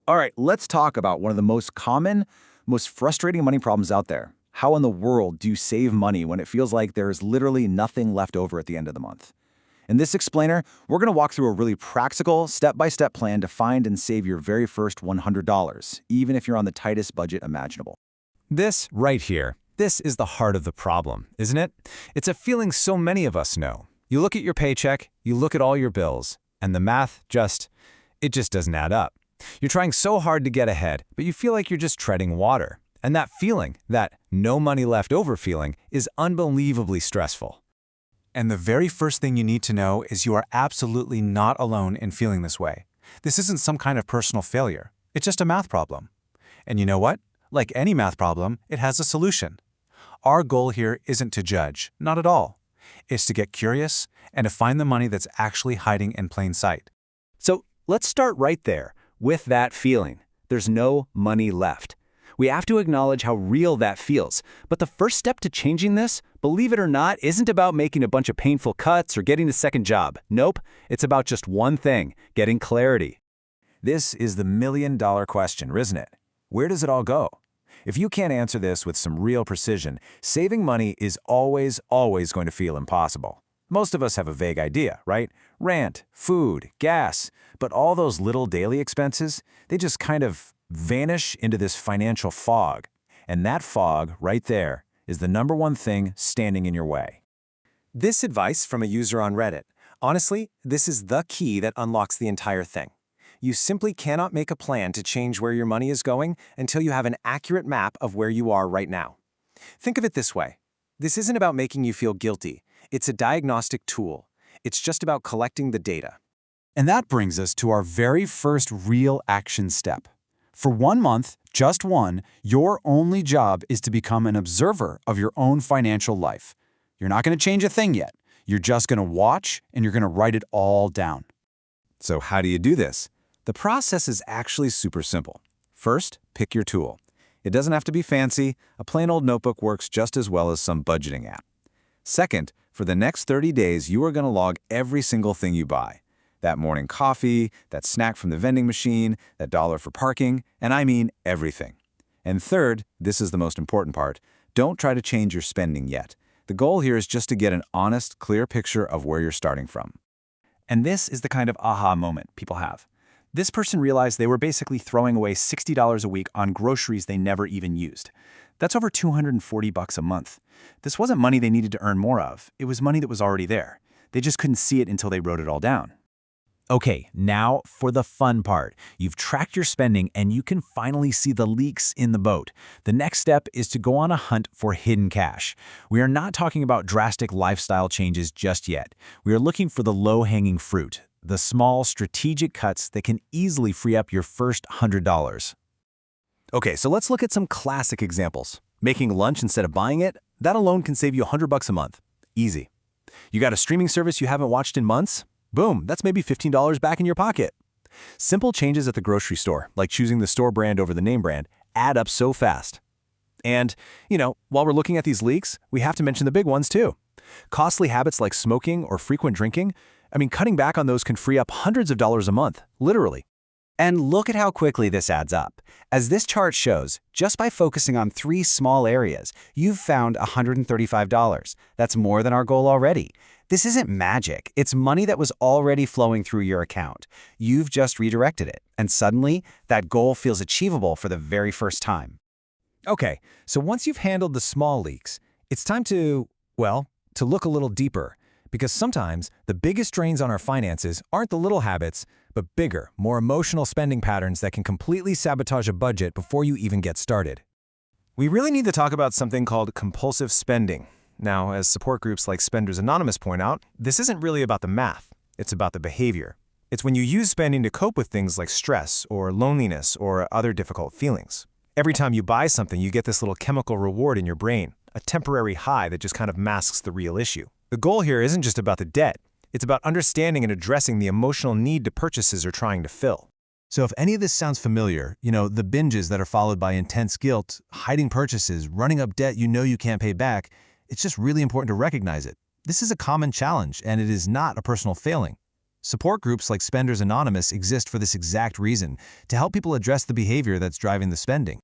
All right, let's talk about one of the most common, most frustrating money problems out there. How in the world do you save money when it feels like there is literally nothing left over at the end of the month? In this explainer, we're going to walk through a really practical, step-by-step plan to find and save your very first $100, even if you're on the tightest budget imaginable. This right here, this is the heart of the problem, isn't it? It's a feeling so many of us know. You look at your paycheck, you look at all your bills, and the math it just doesn't add up. You're trying so hard to get ahead, but you feel like you're just treading water. And that feeling, that no money left over feeling, is unbelievably stressful. And the very first thing you need to know is you are absolutely not alone in feeling this way. This isn't some kind of personal failure. It's just a math problem. And you know what? Like any math problem, it has a solution. Our goal here isn't to judge, not at all. It's to get curious and to find the money that's actually hiding in plain sight. So let's start right there, with that feeling. There's no money left. We have to acknowledge how real that feels. But the first step to changing this, believe it or not, isn't about making a bunch of painful cuts or getting a second job. Nope, it's about just one thing, getting clarity. This is the million-dollar question, isn't it? Where does it all go? If you can't answer this with some real precision, saving money is always going to feel impossible. Most of us have a vague idea, right? Rent, food, gas, but all those little daily expenses, they just kind of vanish into this financial fog. And that fog, right there, is the number one thing standing in your way. This advice from a user on Reddit. Honestly, this is the key that unlocks the entire thing. You simply cannot make a plan to change where your money is going until you have an accurate map of where you are right now. Think of it this way. This isn't about making you feel guilty. It's a diagnostic tool. It's just about collecting the data. And that brings us to our very first real action step. For 1 month, just one, your only job is to become an observer of your own financial life. You're not going to change a thing yet. You're just going to watch and you're going to write it all down. So how do you do this? The process is actually super simple. First, pick your tool. It doesn't have to be fancy. A plain old notebook works just as well as some budgeting app. Second, for the next 30 days, you are going to log every single thing you buy. That morning coffee, that snack from the vending machine, that dollar for parking, and I mean everything. And third, this is the most important part, don't try to change your spending yet. The goal here is just to get an honest, clear picture of where you're starting from. And this is the kind of aha moment people have. This person realized they were basically throwing away $60 a week on groceries they never even used. That's over $240 a month. This wasn't money they needed to earn more of. It was money that was already there. They just couldn't see it until they wrote it all down. Okay, now for the fun part. You've tracked your spending and you can finally see the leaks in the boat. The next step is to go on a hunt for hidden cash. We are not talking about drastic lifestyle changes just yet. We are looking for the low-hanging fruit, the small strategic cuts that can easily free up your first $100. Okay, so let's look at some classic examples. Making lunch instead of buying it, that alone can save you $100 a month. Easy. You got a streaming service you haven't watched in months? Boom, that's maybe $15 back in your pocket. Simple changes at the grocery store, like choosing the store brand over the name brand, add up so fast. And, while we're looking at these leaks, we have to mention the big ones too. Costly habits like smoking or frequent drinking, cutting back on those can free up hundreds of dollars a month, literally. And look at how quickly this adds up. As this chart shows, just by focusing on 3 small areas, you've found $135. That's more than our goal already. This isn't magic. It's money that was already flowing through your account. You've just redirected it, and suddenly, that goal feels achievable for the very first time. Okay, so once you've handled the small leaks, it's time to look a little deeper. Because sometimes the biggest drains on our finances aren't the little habits, but bigger, more emotional spending patterns that can completely sabotage a budget before you even get started. We really need to talk about something called compulsive spending. Now, as support groups like Spenders Anonymous point out, this isn't really about the math, it's about the behavior. It's when you use spending to cope with things like stress or loneliness or other difficult feelings. Every time you buy something, you get this little chemical reward in your brain, a temporary high that just kind of masks the real issue. The goal here isn't just about the debt, it's about understanding and addressing the emotional need to purchases are trying to fill. So if any of this sounds familiar, the binges that are followed by intense guilt, hiding purchases, running up debt you can't pay back, it's just really important to recognize it. This is a common challenge, and it is not a personal failing. Support groups like Spenders Anonymous exist for this exact reason, to help people address the behavior that's driving the spending.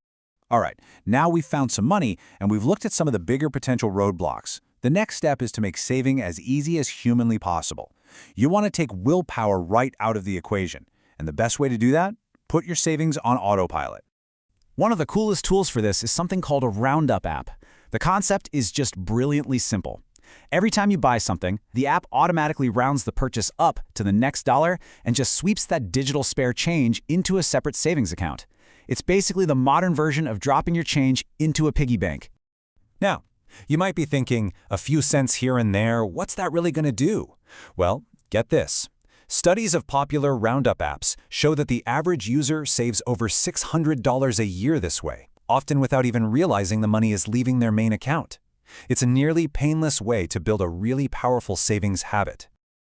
All right, now we've found some money and we've looked at some of the bigger potential roadblocks. The next step is to make saving as easy as humanly possible. You want to take willpower right out of the equation. And the best way to do that? Put your savings on autopilot. One of the coolest tools for this is something called a Roundup app. The concept is just brilliantly simple. Every time you buy something, the app automatically rounds the purchase up to the next dollar and just sweeps that digital spare change into a separate savings account. It's basically the modern version of dropping your change into a piggy bank. Now, you might be thinking, a few cents here and there, what's that really going to do? Well, get this. Studies of popular Roundup apps show that the average user saves over $600 a year this way, often without even realizing the money is leaving their main account. It's a nearly painless way to build a really powerful savings habit.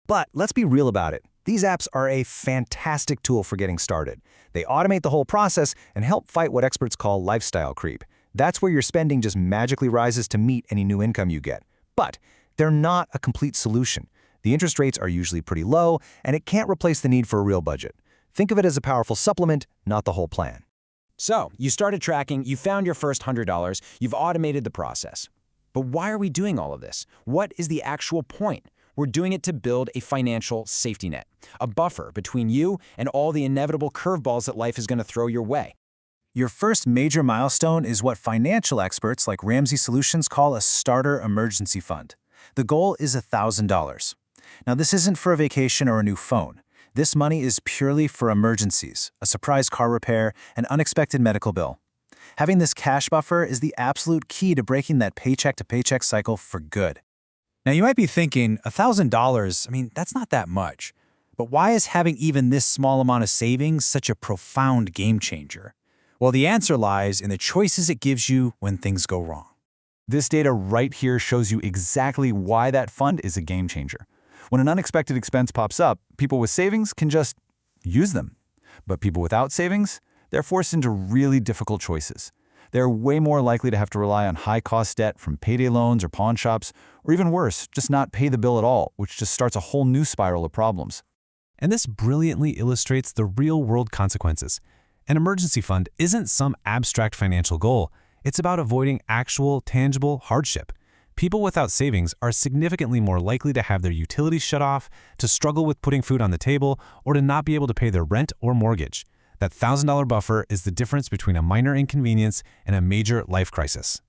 But let's be real about it. These apps are a fantastic tool for getting started. They automate the whole process and help fight what experts call lifestyle creep. That's where your spending just magically rises to meet any new income you get. But they're not a complete solution. The interest rates are usually pretty low, and it can't replace the need for a real budget. Think of it as a powerful supplement, not the whole plan. So, you started tracking, you found your first $100, you've automated the process. But why are we doing all of this? What is the actual point? We're doing it to build a financial safety net, a buffer between you and all the inevitable curveballs that life is going to throw your way. Your first major milestone is what financial experts like Ramsey Solutions call a starter emergency fund. The goal is $1,000. Now, this isn't for a vacation or a new phone. This money is purely for emergencies, a surprise car repair, an unexpected medical bill. Having this cash buffer is the absolute key to breaking that paycheck-to-paycheck cycle for good. Now, you might be thinking, $1,000, that's not that much. But why is having even this small amount of savings such a profound game changer? Well, the answer lies in the choices it gives you when things go wrong. This data right here shows you exactly why that fund is a game changer. When an unexpected expense pops up, people with savings can just use them. But people without savings, they're forced into really difficult choices. They're way more likely to have to rely on high-cost debt from payday loans or pawn shops, or even worse, just not pay the bill at all, which just starts a whole new spiral of problems. And this brilliantly illustrates the real-world consequences. An emergency fund isn't some abstract financial goal. It's about avoiding actual, tangible hardship. People without savings are significantly more likely to have their utilities shut off, to struggle with putting food on the table, or to not be able to pay their rent or mortgage. That $1,000 buffer is the difference between a minor inconvenience and a major life crisis.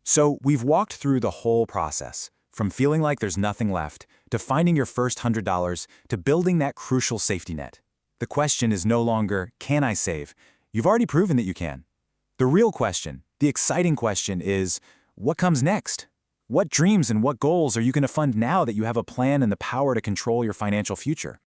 So we've walked through the whole process, from feeling like there's nothing left, to finding your first $100, to building that crucial safety net. The question is no longer, can I save? You've already proven that you can. The real question, the exciting question is, what comes next? What dreams and what goals are you going to fund now that you have a plan and the power to control your financial future?